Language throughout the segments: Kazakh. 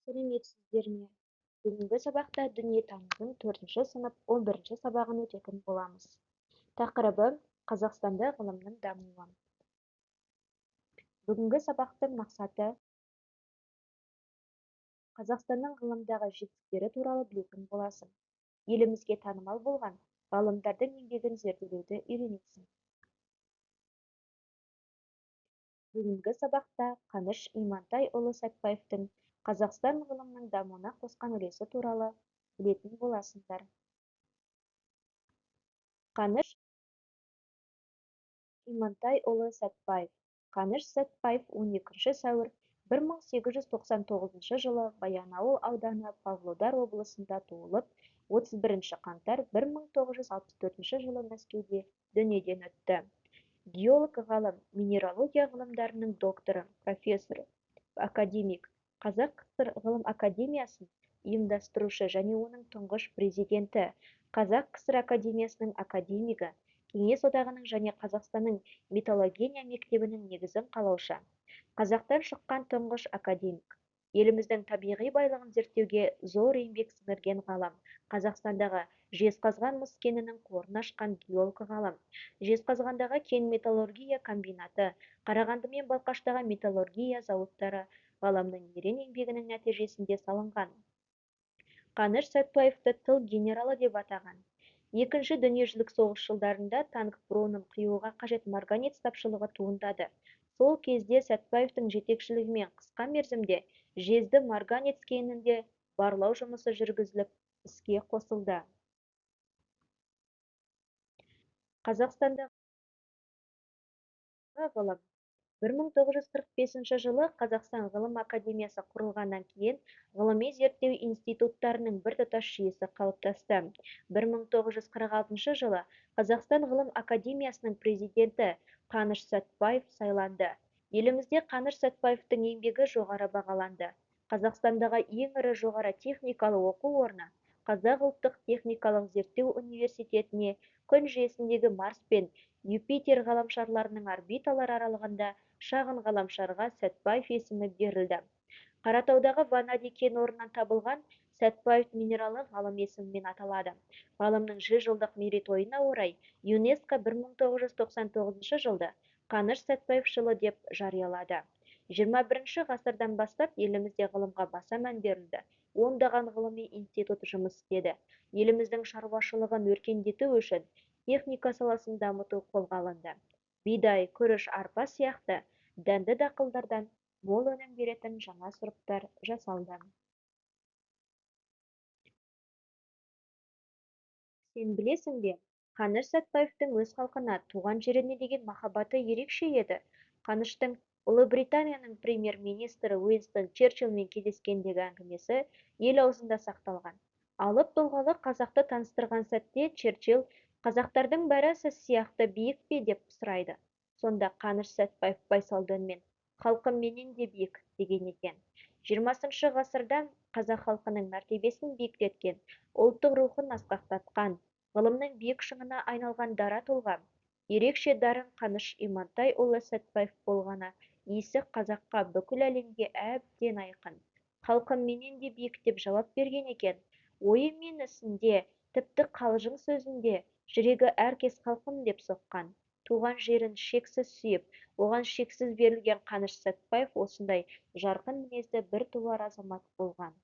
Сәлеметсіздер ме? Бүгінгі сабақта дүниетанымның 4-ші сынып 11-ші сабағын өтетін боламыз. Тақырыбы Қазақстанда ғылымның дамуы. Бүгінгі сабақтың мақсаты Қазақстанның ғылымдағы жетістіктері туралы білетін боласың. Елімізге танымал болған ғалымдардың еңбегін зерделеуді үйренесің. Бүгінгі сабақта Қаныш Имантайұлы Сәтпаевтың Қазақстан ғылымның дамуына қосқан үлесі туралы білетін боласыңдар. Қаныш Имантайұлы Сәтпаев. Қаныш Сәтпаев 12 сәуір 1899 жылы Баянауыл ауданы Павлодар облысында туылып, 31 қаңтар 1964 жылы Мәскеуде дүниеден өтті. Геолог ғалым, минералогия ғылымдарының докторы, профессор, академик, Қазақ КСР ғылым академиясын ұйымдастырушы және оның тұңғыш президенті, Қазақ КСР академиясының академигі, Кеңес одағының және Қазақстанның металлогения мектебінің негізін қалаушы. Қазақтан шыққан тұңғыш академик. Еліміздің табиғи байлығын зерттеуге зор еңбек сіңірген ғалым. Қазақстандағы Жезқазған мыс кенінің қорын ашқан геолог ғалым. Жезқазғандағы кен металлургия комбинаты, Қарағанды мен Балқаштағы металлургия зауыттары ғаламның ерен еңбегінің нәтижесінде салынған. Қаныш Сәтпаевты тыл генералы деп атаған. Екінші дүниежүзілік соғыс жылдарында танк бронын құюға қажет марганец тапшылығы туындады. Сол кезде Сәтпаевтың жетекшілігімен қысқа мерзімде Жезді марганец кенінде барлау жұмысы жүргізіліп, іске қосылды. Қазақстандағы ғылым 1945 жылы Қазақстан ғылым академиясы құрылғаннан кейін ғылыми зерттеу институттарының біртұтас жүйесі қалыптасты. 1946 жылы Қазақстан ғылым академиясының президенті Қаныш Сәтпаев сайланды. Елімізде Қаныш Сәтпаевтың еңбегі жоғары бағаланды. Қазақстандағы ең ірі жоғары техникалық оқу орны Қазақ ұлттық техникалық зерттеу университетіне күн жүйесіндегі Марс пен Юпитер ғаламшарларының орбиталары аралығында шағын ғаламшарға Сәтпаев есімі берілді. Қаратаудағы ванадий кен орнынан табылған Сәтпаев минералы ғалым есімімен аталады. Ғалымның 100 жылдық мерейтойына орай ЮНЕСКО 1999 жылды Қаныш Сәтпаев жылы деп жариялады. 21 ғасырдан бастап елімізде ғылымға баса мән берілді. Ондаған ғылыми институт жұмыс істеді. Еліміздің шаруашылығын өркендету үшін техника саласын дамыту қолға алынды. Бидай, күріш, арпа сияқты дәнді дақылдардан мол өнім беретін жаңа сұрыптар жасалды. Сен білесің бе, Қаныш Сәтпаевтың өз халқына, туған жеріне деген махаббаты ерекше еді. Қаныштың Ұлыбританияның премьер-министрі Уинстон Черчиллмен кездескендегі әңгімесі ел аузында сақталған. Алып тұлғалы қазақты таныстырған сәтте Черчилл қазақтардың бәрі сіз сияқты биік пе деп сұрайды. Сонда Қаныш Сәтпаев байсалды үнмен халқым менен де биік деген екен. 20 ғасырда қазақ халқының мәртебесін биіктеткен, ұлттық рухын асқақтатқан, ғылымның биік шыңына айналған дара тұлға, ерекше дарын Қаныш Имантайұлы Сәтпаев болғаны есі қазаққа бүкіл әлемге әбден айқын. Халқым менен де биік деп жауап берген екен. Ойы мен ісінде, тіпті қалжың сөзінде жүрегі әркез халқым деп соққан. Туған жерін шексіз сүйіп, оған шексіз берілген Қаныш Сәтпаев осындай жарқын мінезді бір туар азамат болған.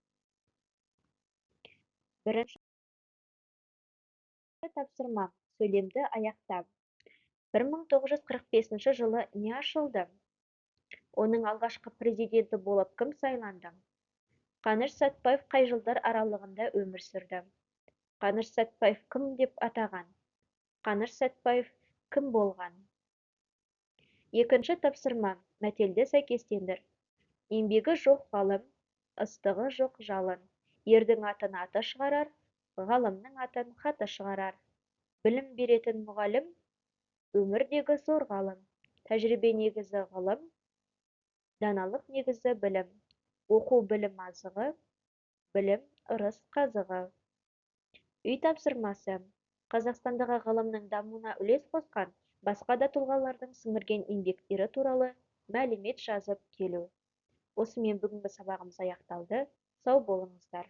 Бірінші тапсырма, сөйлемді аяқтап. 1945 жылы не ашылды? Оның алғашқы президенті болып кім сайланды? Қаныш Сәтпаев қай жылдар аралығында өмір сүрді? Қаныш Сәтпаев кім деп атаған? Қаныш Сәтпаев кім болған? Екінші тапсырма, мәтелді сәйкестендір. Еңбегі жоқ ғалым, ыстығы жоқ жалын. Ердің атын аты шығарар, ғалымның атын хаты шығарар. Білім беретін мұғалім, өмірдегі зор ғалым. Тәжірибе негізі ғылым, даналық негізі білім. Оқу білім азығы, білім ырыс қазығы. Үй тапсырмасы. Қазақстандағы ғылымның дамуына үлес қосқан басқа да тұлғалардың сіңірген еңбектері туралы мәлімет жазып келу. Осымен бүгінгі сабағымыз аяқталды. Сау болыңыздар.